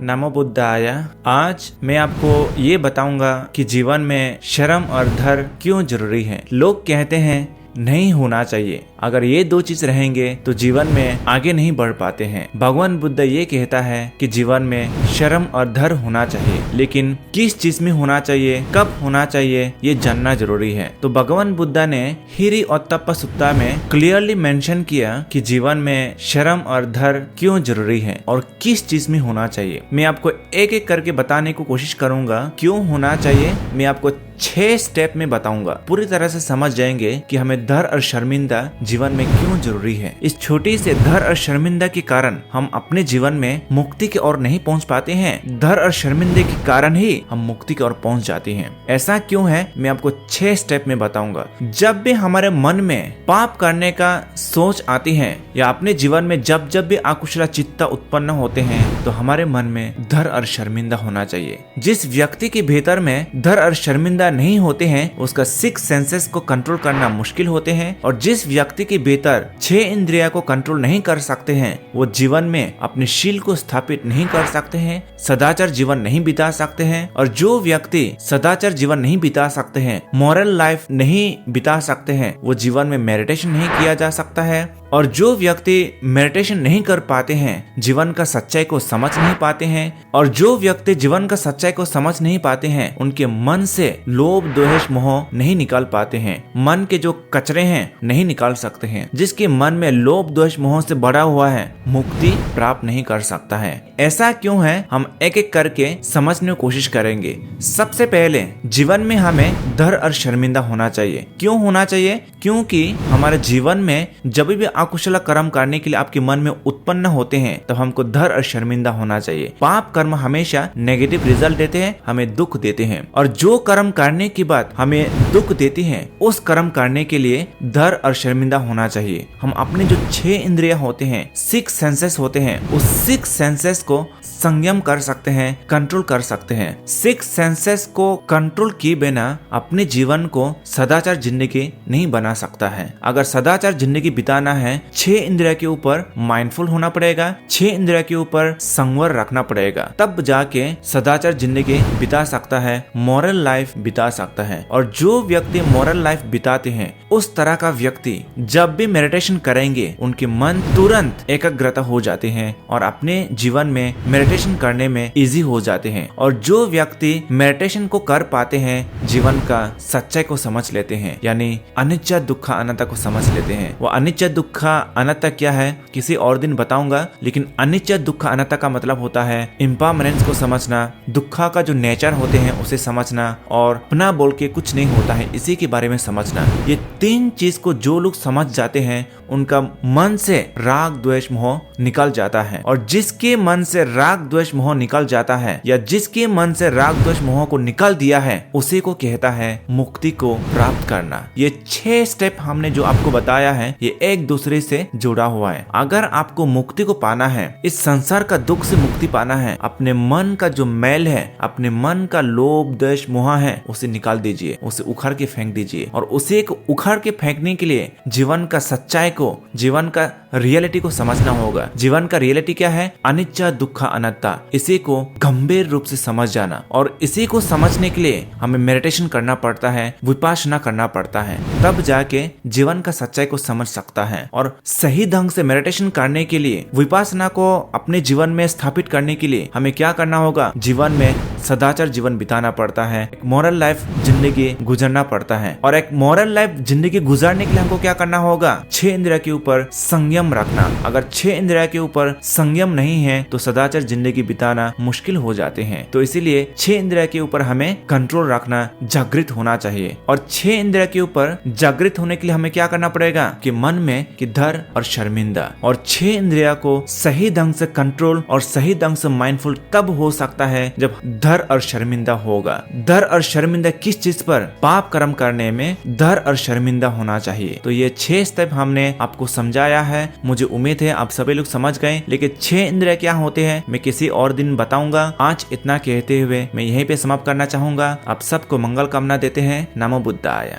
नमो बुद्धाय। आज मैं आपको ये बताऊंगा कि जीवन में शर्म और धैर्य क्यों जरूरी है। लोग कहते हैं नहीं होना चाहिए, अगर ये दो चीज रहेंगे तो जीवन में आगे नहीं बढ़ पाते हैं। भगवान बुद्ध ये कहता है कि जीवन में शर्म और धैर्य होना चाहिए, लेकिन किस चीज में होना चाहिए, कब होना चाहिए, ये जानना जरूरी है। तो भगवान बुद्ध ने हिरी ओत्तप्पा सुत्ता में क्लियरली मेंशन किया कि जीवन में शर्म और धैर्य क्यों जरूरी है और किस चीज में होना चाहिए। मैं आपको एक एक करके बताने को कोशिश करूंगा क्यों होना चाहिए। मैं आपको 6 स्टेप में बताऊंगा, पूरी तरह से समझ जाएंगे कि हमें धैर्य और शर्मिंदा जीवन में क्यों जरूरी है। इस छोटी से धैर्य और शर्मिंदा के कारण हम अपने जीवन में मुक्ति की ओर नहीं पहुंच पाते हैं। धैर्य और शर्मिंदे के कारण ही हम मुक्ति की ओर पहुंच जाते हैं। ऐसा क्यों है, मैं आपको 6 स्टेप में बताऊंगा। जब भी हमारे मन में पाप करने का सोच आती है या अपने जीवन में जब जब भी अकुशल चित्त उत्पन्न होते हैं तो हमारे मन में धैर्य और शर्मिंदा होना चाहिए। जिस व्यक्ति के भीतर में धैर्य और शर्मिंदा नहीं होते हैं उसका 6 सेंसेस को कंट्रोल करना मुश्किल होते हैं, और जिस व्यक्ति के भीतर 6 इंद्रिया को कंट्रोल नहीं कर सकते हैं वो जीवन में अपने शील को स्थापित नहीं कर सकते हैं, सदाचार जीवन नहीं बिता सकते हैं। और जो व्यक्ति सदाचार जीवन नहीं बिता सकते हैं, मॉरल लाइफ नहीं बिता सकते हैं, वो जीवन में मेडिटेशन नहीं किया जा सकता है। और जो व्यक्ति मेडिटेशन नहीं कर पाते हैं जीवन का सच्चाई को समझ नहीं पाते हैं, और जो व्यक्ति जीवन का सच्चाई को समझ नहीं पाते हैं उनके मन से लोभ द्वेष मोह नहीं निकाल पाते हैं। मन के जो कचरे हैं नहीं निकाल सकते हैं। जिसके मन में लोभ द्वेष मोह से भरा हुआ है मुक्ति प्राप्त नहीं कर सकता है। ऐसा क्यों है, हम एक एक करके समझने की कोशिश करेंगे। सबसे पहले जीवन में हमें धैर्य और शर्मिंदा होना चाहिए। क्यों होना चाहिए? क्योंकि हमारे जीवन में जब भी अकुशल कर्म करने के लिए आपके मन में उत्पन्न होते हैं तो हमको धैर्य और शर्मिंदा होना चाहिए। पाप कर्म हमेशा नेगेटिव रिजल्ट देते हैं, हमें दुख देते हैं, और जो कर्म करने के बाद हमें दुख देते हैं उस कर्म करने के लिए धैर्य और शर्मिंदा होना चाहिए। हम अपने जो 6 इंद्रियां होते हैं, 6 सेंसेस होते हैं, उस 6 सेंसेस को संयम कर सकते हैं, कंट्रोल कर सकते हैं। 6 सेंसेस को कंट्रोल किए बिना अपने जीवन को सदाचार जिंदगी नहीं बना सकता है। अगर सदाचार जिंदगी बिताना है 6 इंद्रिया के ऊपर माइंडफुल होना पड़ेगा, 6 इंद्रिया के ऊपर संवर रखना पड़ेगा, तब जाके सदाचार जिंदगी बिता सकता है, मॉरल लाइफ बिता सकता है। और जो व्यक्ति मॉरल लाइफ बिताते हैं उस तरह का व्यक्ति जब भी मेडिटेशन करेंगे उनके मन तुरंत एकाग्रता हो जाते हैं और अपने जीवन में मेडिटेशन करने में इजी हो जाते हैं। और जो व्यक्ति मेडिटेशन को कर पाते हैं जीवन का सच्चाई को समझ लेते हैं, यानी अनिच्च दुख अनात्ता को समझ लेते हैं। वो अनिच्च दुख अनात्ता क्या है किसी और दिन बताऊंगा, लेकिन अनिच्च दुख अनात्ता का मतलब होता है इम्पर्मनेंस को समझना, दुख का जो नेचर होते हैं उसे समझना, और अपना बोल के कुछ नहीं होता है इसी के बारे में समझना। ये 3 चीज को जो लोग समझ जाते हैं उनका मन से राग द्वेष मोह निकल जाता है। और जिसके मन से राग द्वेष मोह निकल जाता है या जिसके मन से राग द्वेष मोह को निकाल दिया है उसी को कहता है मुक्ति को प्राप्त करना। ये 6 स्टेप हमने जो आपको बताया है ये एक दूसरे से जुड़ा हुआ है। अगर आपको मुक्ति को पाना है, इस संसार का दुख से मुक्ति पाना है, अपने मन का जो मैल है, अपने मन का लोभ द्वेष मोह है उसे निकाल दीजिए, उसे उखाड़ के फेंक दीजिए। और उसे उखाड़ के फेंकने के लिए जीवन का सच्चाई को, जीवन का रियलिटी को समझना होगा। जीवन का रियलिटी क्या है? अनिच्च दुख अनात्ता। इसी को गंभीर रूप से समझ जाना, और इसी को समझने के लिए हमें मेडिटेशन करना पड़ता है, विपश्यना करना पड़ता है, तब जाके जीवन का सच्चाई को समझ सकता है। और सही ढंग से मेडिटेशन करने के लिए, विपश्यना को अपने जीवन में स्थापित करने के लिए हमें क्या करना होगा? जीवन में सदाचार जीवन बिताना पड़ता है, एक मॉरल लाइफ जिंदगी गुजरना पड़ता है। और एक मॉरल लाइफ जिंदगी गुजारने के लिए हमको क्या करना होगा? 6 इंद्रिया के ऊपर संयम रखना। अगर 6 इंद्रिया के ऊपर संयम नहीं है तो सदाचार जिंदगी बिताना मुश्किल हो जाते हैं। तो इसीलिए 6 इंद्रिया के ऊपर हमें कंट्रोल रखना, जागृत होना चाहिए। और 6 इंद्रिया के ऊपर जागृत होने के लिए हमें क्या करना पड़ेगा कि मन में कि धैर्य और शर्मिंदा। और 6 इंद्रिया को सही ढंग से कंट्रोल और सही ढंग से माइंडफुल तब हो सकता है जब धैर्य और शर्मिंदा होगा। धैर्य और शर्मिंदा किस चीज पर? पाप कर्म करने में धैर्य और शर्मिंदा होना चाहिए। तो ये 6 स्टेप हमने आपको समझाया है। मुझे उम्मीद है आप सभी लोग समझ गए। लेकिन 6 इंद्रिय क्या होते हैं मैं किसी और दिन बताऊंगा। आज इतना कहते हुए मैं यहीं पे समाप्त करना चाहूंगा। आप सबको मंगल कामना देते हैं। नमो बुद्धाय।